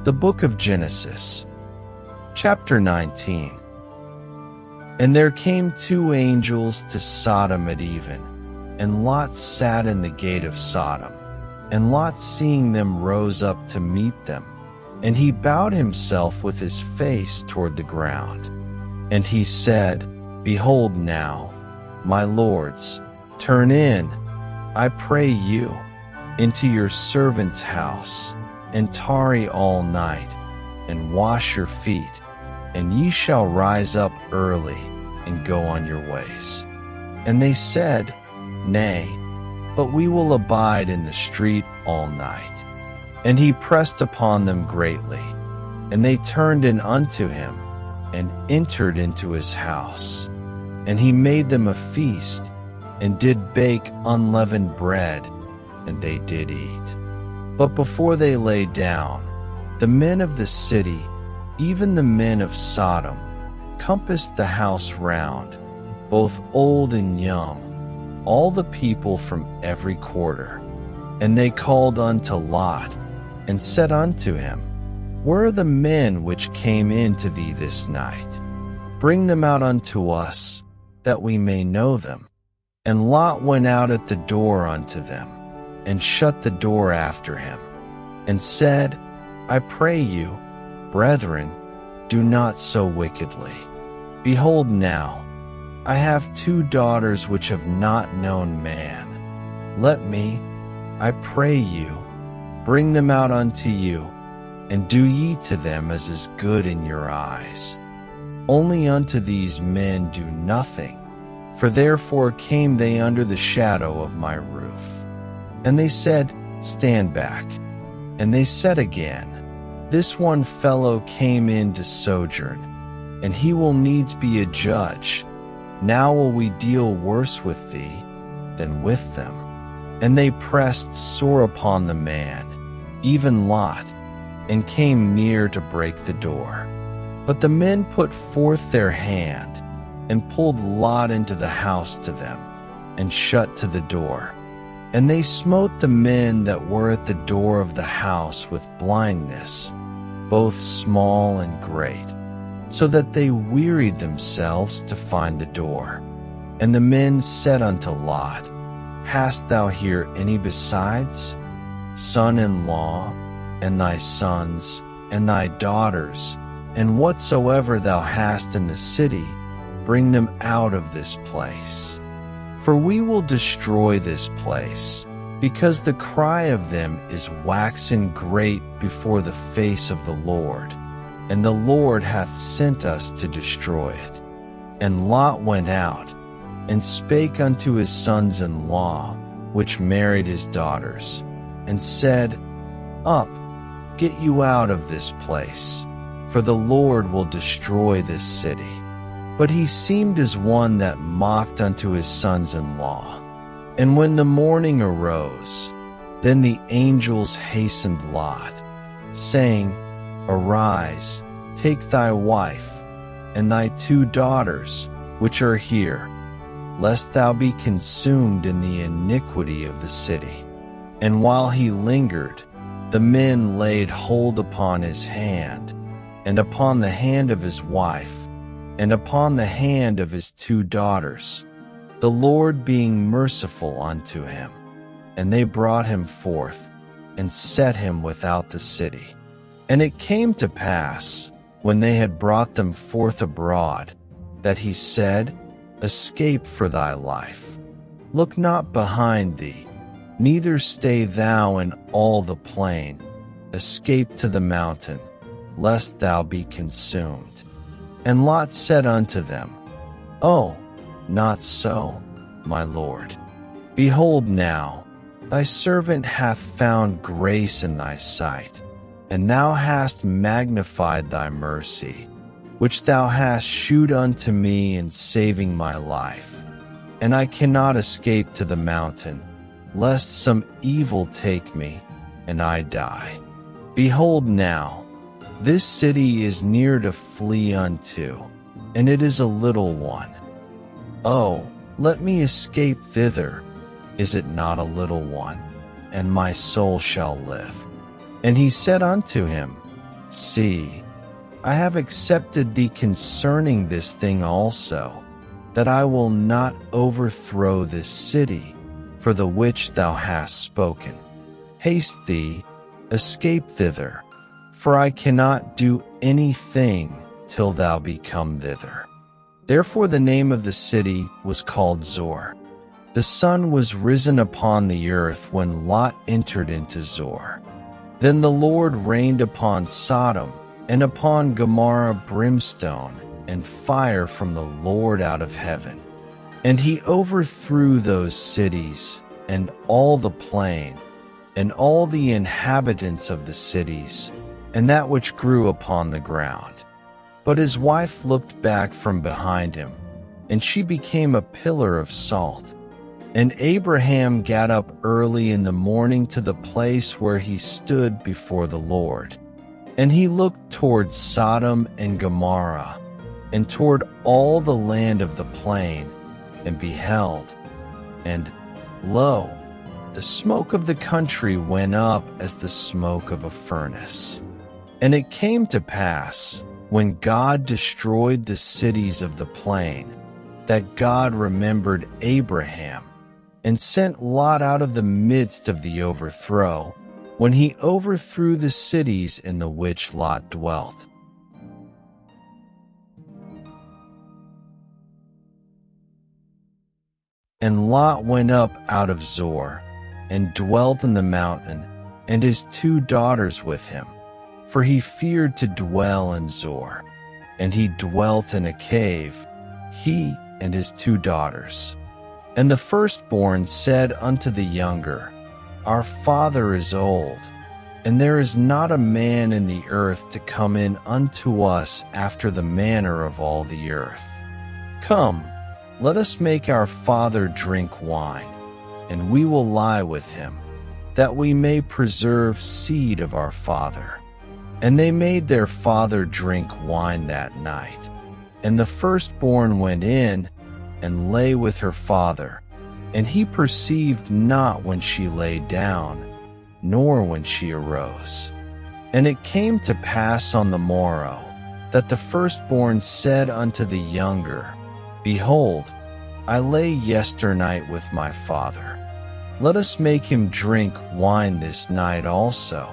The Book of Genesis, chapter 19. And there came two angels to Sodom at even, and Lot sat in the gate of Sodom. And Lot, seeing them, rose up to meet them, and he bowed himself with his face toward the ground. And he said, Behold now, my lords, turn in, I pray you, into your servant's house, and tarry all night, and wash your feet, and ye shall rise up early, and go on your ways. And they said, Nay, but we will abide in the street all night. And he pressed upon them greatly, and they turned in unto him, and entered into his house. And he made them a feast, and did bake unleavened bread, and they did eat. But before they lay down, the men of the city, even the men of Sodom, compassed the house round, both old and young, all the people from every quarter. And they called unto Lot, and said unto him, Where are the men which came in to thee this night? Bring them out unto us, that we may know them. And Lot went out at the door unto them, and shut the door after him, and said, I pray you, brethren, do not so wickedly. Behold now, I have two daughters which have not known man. Let me, I pray you, bring them out unto you, and do ye to them as is good in your eyes. Only unto these men do nothing, for therefore came they under the shadow of my roof. And they said, Stand back. And they said again, This one fellow came in to sojourn, and he will needs be a judge. Now will we deal worse with thee than with them. And they pressed sore upon the man, even Lot, and came near to break the door. But the men put forth their hand, and pulled Lot into the house to them, and shut to the door. And they smote the men that were at the door of the house with blindness, both small and great, so that they wearied themselves to find the door. And the men said unto Lot, Hast thou here any besides? Son-in-law, and thy sons, and thy daughters, and whatsoever thou hast in the city, bring them out of this place. For we will destroy this place, because the cry of them is waxen great before the face of the Lord, and the Lord hath sent us to destroy it. And Lot went out, and spake unto his sons-in-law, which married his daughters, and said, Up, get you out of this place, for the Lord will destroy this city. But he seemed as one that mocked unto his sons-in-law. And when the morning arose, then the angels hastened Lot, saying, Arise, take thy wife, and thy two daughters, which are here, lest thou be consumed in the iniquity of the city. And while he lingered, the men laid hold upon his hand, and upon the hand of his wife, and upon the hand of his two daughters, the Lord being merciful unto him. And they brought him forth, and set him without the city. And it came to pass, when they had brought them forth abroad, that he said, Escape for thy life. Look not behind thee, neither stay thou in all the plain. Escape to the mountain, lest thou be consumed. And Lot said unto them, Oh, not so, my lord. Behold now, thy servant hath found grace in thy sight, and thou hast magnified thy mercy, which thou hast shewed unto me in saving my life. And I cannot escape to the mountain, lest some evil take me, and I die. Behold now, this city is near to flee unto, and it is a little one. Oh, let me escape thither, is it not a little one? And my soul shall live. And he said unto him, See, I have accepted thee concerning this thing also, that I will not overthrow this city, for the which thou hast spoken. Haste thee, escape thither, for I cannot do anything till thou be come thither. Therefore the name of the city was called Zoar. The sun was risen upon the earth when Lot entered into Zoar. Then the Lord rained upon Sodom and upon Gomorrah brimstone and fire from the Lord out of heaven. And he overthrew those cities, and all the plain, and all the inhabitants of the cities, and that which grew upon the ground. But his wife looked back from behind him, and she became a pillar of salt. And Abraham got up early in the morning to the place where he stood before the Lord. And he looked toward Sodom and Gomorrah, and toward all the land of the plain, and beheld, and lo, the smoke of the country went up as the smoke of a furnace. And it came to pass, when God destroyed the cities of the plain, that God remembered Abraham, and sent Lot out of the midst of the overthrow, when he overthrew the cities in the which Lot dwelt. And Lot went up out of Zoar, and dwelt in the mountain, and his 2 daughters with him, for he feared to dwell in Zoar. And he dwelt in a cave, he and his 2 daughters. And the firstborn said unto the younger, Our father is old, and there is not a man in the earth to come in unto us after the manner of all the earth. Come, let us make our father drink wine, and we will lie with him, that we may preserve seed of our father. And they made their father drink wine that night. And the firstborn went in, and lay with her father, and he perceived not when she lay down, nor when she arose. And it came to pass on the morrow, that the firstborn said unto the younger, Behold, I lay yesternight with my father. Let us make him drink wine this night also,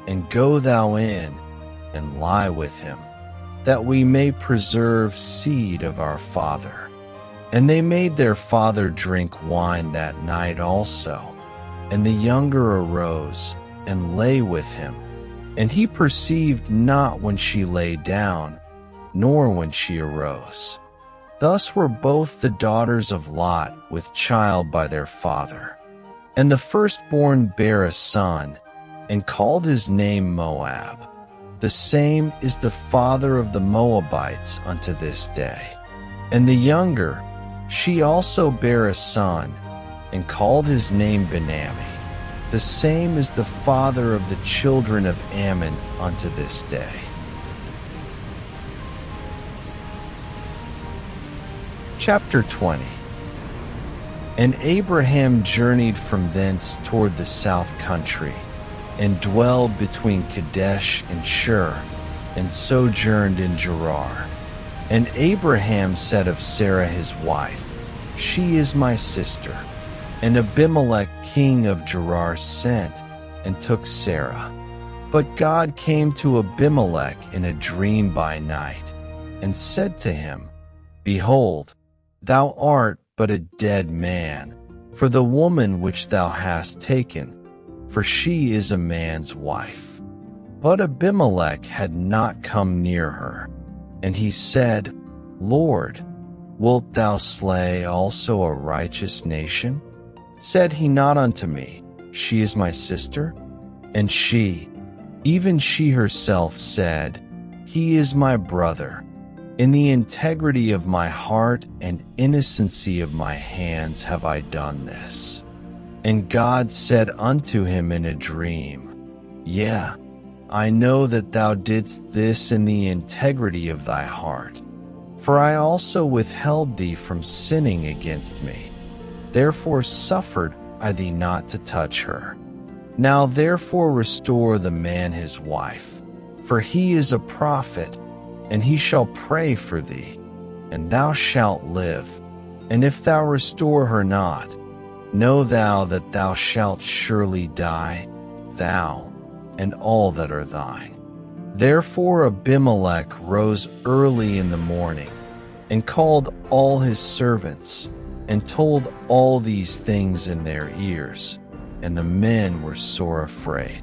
and go thou in, and lie with him, that we may preserve seed of our father. And they made their father drink wine that night also. And the younger arose, and lay with him, and he perceived not when she lay down, nor when she arose. Thus were both the daughters of Lot with child by their father. And the firstborn bare a son, and called his name Moab. The same is the father of the Moabites unto this day. And the younger, she also bare a son, and called his name Benammi. The same is the father of the children of Ammon unto this day. Chapter 20. And Abraham journeyed from thence toward the south country, and dwelled between Kadesh and Shur, and sojourned in Gerar. And Abraham said of Sarah his wife, She is my sister. And Abimelech king of Gerar sent, and took Sarah. But God came to Abimelech in a dream by night, and said to him, Behold, thou art but a dead man, for the woman which thou hast taken, for she is a man's wife. But Abimelech had not come near her. And he said, Lord, wilt thou slay also a righteous nation? Said he not unto me, She is my sister? And she, even she herself said, He is my brother. In the integrity of my heart and innocency of my hands have I done this. And God said unto him in a dream, Yea, I know that thou didst this in the integrity of thy heart, for I also withheld thee from sinning against me. Therefore suffered I thee not to touch her. Now therefore restore the man his wife, for he is a prophet, and he shall pray for thee, and thou shalt live. And if thou restore her not, know thou that thou shalt surely die, thou and all that are thine. Therefore Abimelech rose early in the morning, and called all his servants, and told all these things in their ears, and the men were sore afraid.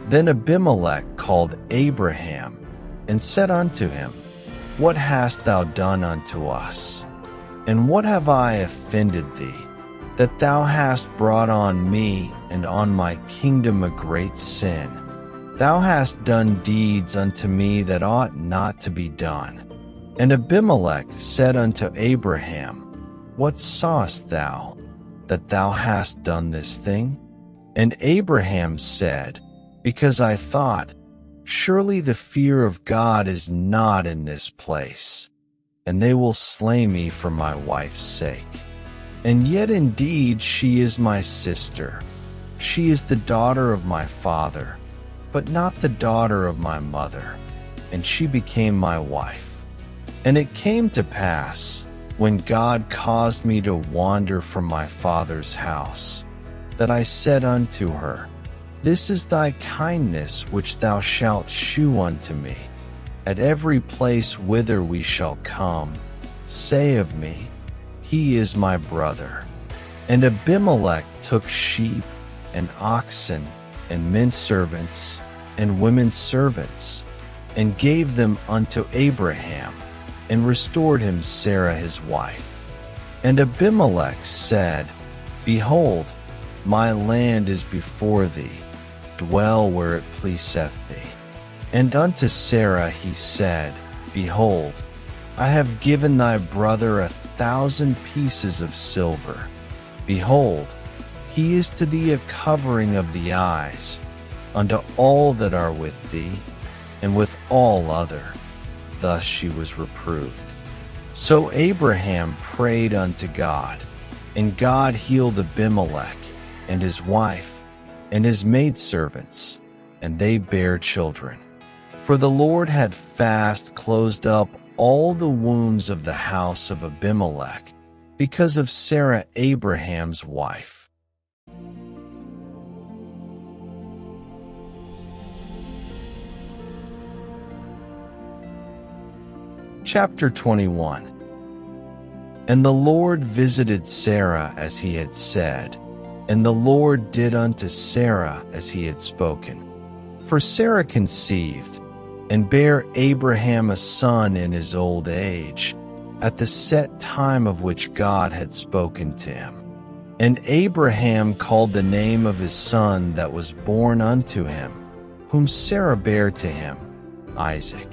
Then Abimelech called Abraham, and said unto him, What hast thou done unto us? And what have I offended thee, that thou hast brought on me and on my kingdom a great sin? Thou hast done deeds unto me that ought not to be done. And Abimelech said unto Abraham, What sawest thou, that thou hast done this thing? And Abraham said, Because I thought, Surely the fear of God is not in this place, and they will slay me for my wife's sake. And yet indeed she is my sister. She is the daughter of my father, but not the daughter of my mother, and she became my wife. And it came to pass, when God caused me to wander from my father's house, that I said unto her, This is thy kindness which thou shalt shew unto me. At every place whither we shall come, say of me, He is my brother. And Abimelech took sheep and oxen and men servants and women servants, and gave them unto Abraham, and restored him Sarah his wife. And Abimelech said, Behold, my land is before thee, dwell where it pleaseth thee. And unto Sarah he said, Behold, I have given thy brother 1,000 pieces of silver. Behold, he is to thee a covering of the eyes, unto all that are with thee, and with all other. Thus she was reproved. So Abraham prayed unto God, and God healed Abimelech, and his wife, and his maidservants, and they bare children. For the Lord had fast closed up all the wounds of the house of Abimelech, because of Sarah Abraham's wife. Chapter 21. And the Lord visited Sarah as he had said, and the Lord did unto Sarah as he had spoken. For Sarah conceived, and bare Abraham a son in his old age, at the set time of which God had spoken to him. And Abraham called the name of his son that was born unto him, whom Sarah bare to him, Isaac.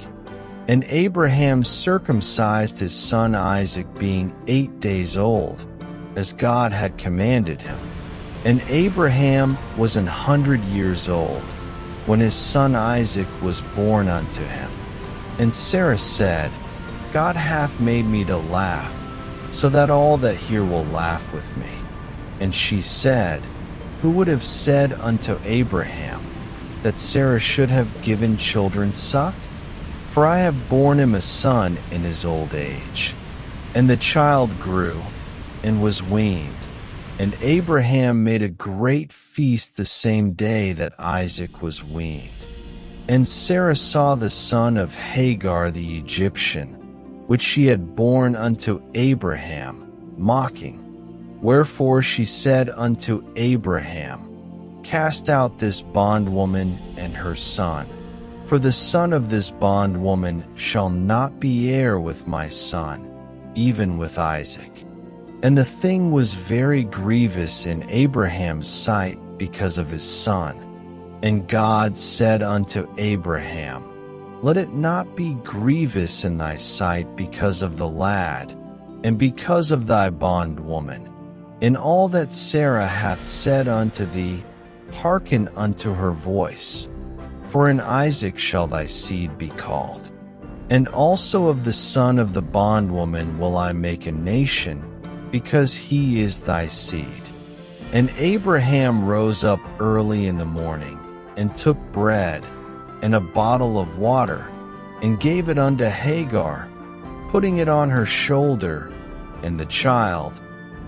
And Abraham circumcised his son Isaac, being 8 days old, as God had commanded him. And Abraham was 100 years old, when his son Isaac was born unto him. And Sarah said, God hath made me to laugh, so that all that hear will laugh with me. And she said, Who would have said unto Abraham, that Sarah should have given children suck? For I have borne him a son in his old age. And the child grew, and was weaned. And Abraham made a great feast the same day that Isaac was weaned. And Sarah saw the son of Hagar the Egyptian, which she had borne unto Abraham, mocking. Wherefore she said unto Abraham, Cast out this bondwoman and her son, for the son of this bondwoman shall not be heir with my son, even with Isaac. And the thing was very grievous in Abraham's sight because of his son. And God said unto Abraham, Let it not be grievous in thy sight because of the lad, and because of thy bondwoman. In all that Sarah hath said unto thee, hearken unto her voice. For in Isaac shall thy seed be called. And also of the son of the bondwoman will I make a nation, because he is thy seed. And Abraham rose up early in the morning, and took bread, and a bottle of water, and gave it unto Hagar, putting it on her shoulder and the child,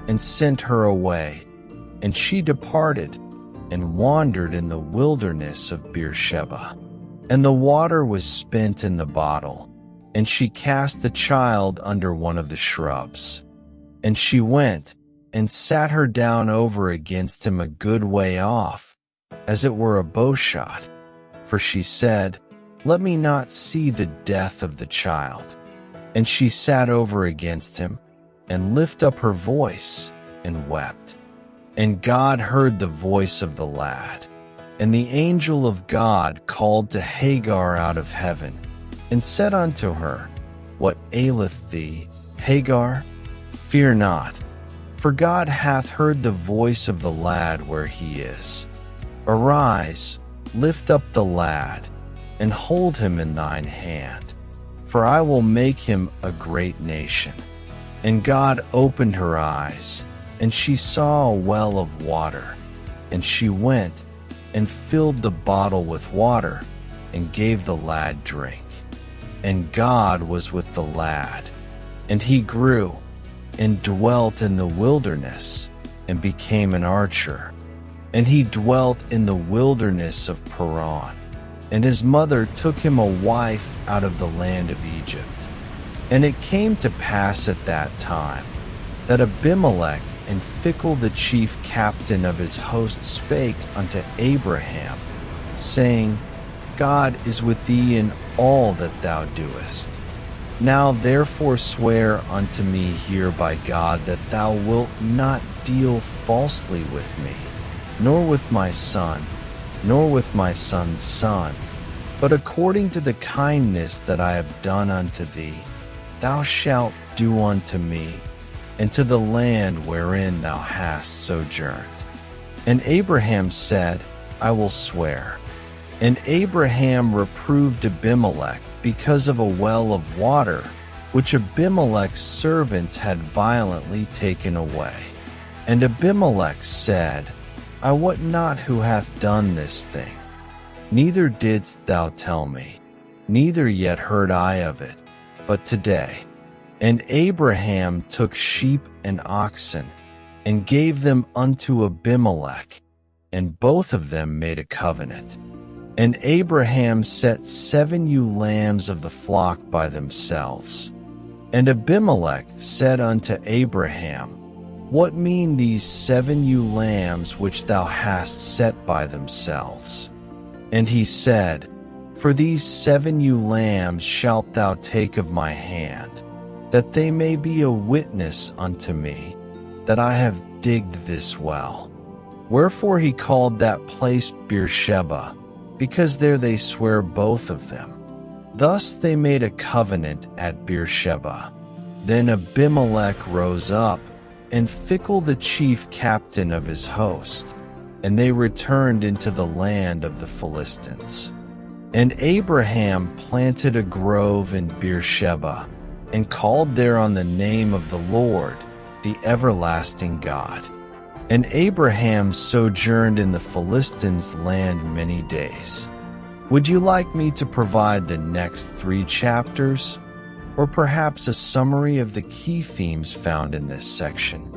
and sent her away. And she departed, and wandered in the wilderness of Beersheba. And the water was spent in the bottle, and she cast the child under one of the shrubs. And she went, and sat her down over against him a good way off, as it were a bowshot. For she said, Let me not see the death of the child. And she sat over against him, and lifted up her voice, and wept. And God heard the voice of the lad. And the angel of God called to Hagar out of heaven, and said unto her, What aileth thee, Hagar? Fear not, for God hath heard the voice of the lad where he is. Arise, lift up the lad, and hold him in thine hand, for I will make him a great nation. And God opened her eyes, and she saw a well of water. And she went, and filled the bottle with water, and gave the lad drink. And God was with the lad, and he grew, and dwelt in the wilderness, and became an archer. And he dwelt in the wilderness of Paran. And his mother took him a wife out of the land of Egypt. And it came to pass at that time, that Abimelech and Phicol the chief captain of his host spake unto Abraham, saying, God is with thee in all that thou doest. Now therefore swear unto me here by God that thou wilt not deal falsely with me, nor with my son, nor with my son's son, but according to the kindness that I have done unto thee, thou shalt do unto me, and to the land wherein thou hast sojourned. And Abraham said, I will swear. And Abraham reproved Abimelech because of a well of water, which Abimelech's servants had violently taken away. And Abimelech said, I wot not who hath done this thing. Neither didst thou tell me, neither yet heard I of it, but today. And Abraham took sheep and oxen, and gave them unto Abimelech, and both of them made a covenant. And Abraham set 7 ewe lambs of the flock by themselves. And Abimelech said unto Abraham, What mean these 7 ewe lambs which thou hast set by themselves? And he said, For these 7 ewe lambs shalt thou take of my hand, that they may be a witness unto me, that I have digged this well. Wherefore he called that place Beersheba, because there they swear both of them. Thus they made a covenant at Beersheba. Then Abimelech rose up, and Phicol the chief captain of his host, and they returned into the land of the Philistines. And Abraham planted a grove in Beersheba, and called there on the name of the Lord, the everlasting God. And Abraham sojourned in the Philistines' land many days. Would you like me to provide the next 3 chapters, or perhaps a summary of the key themes found in this section?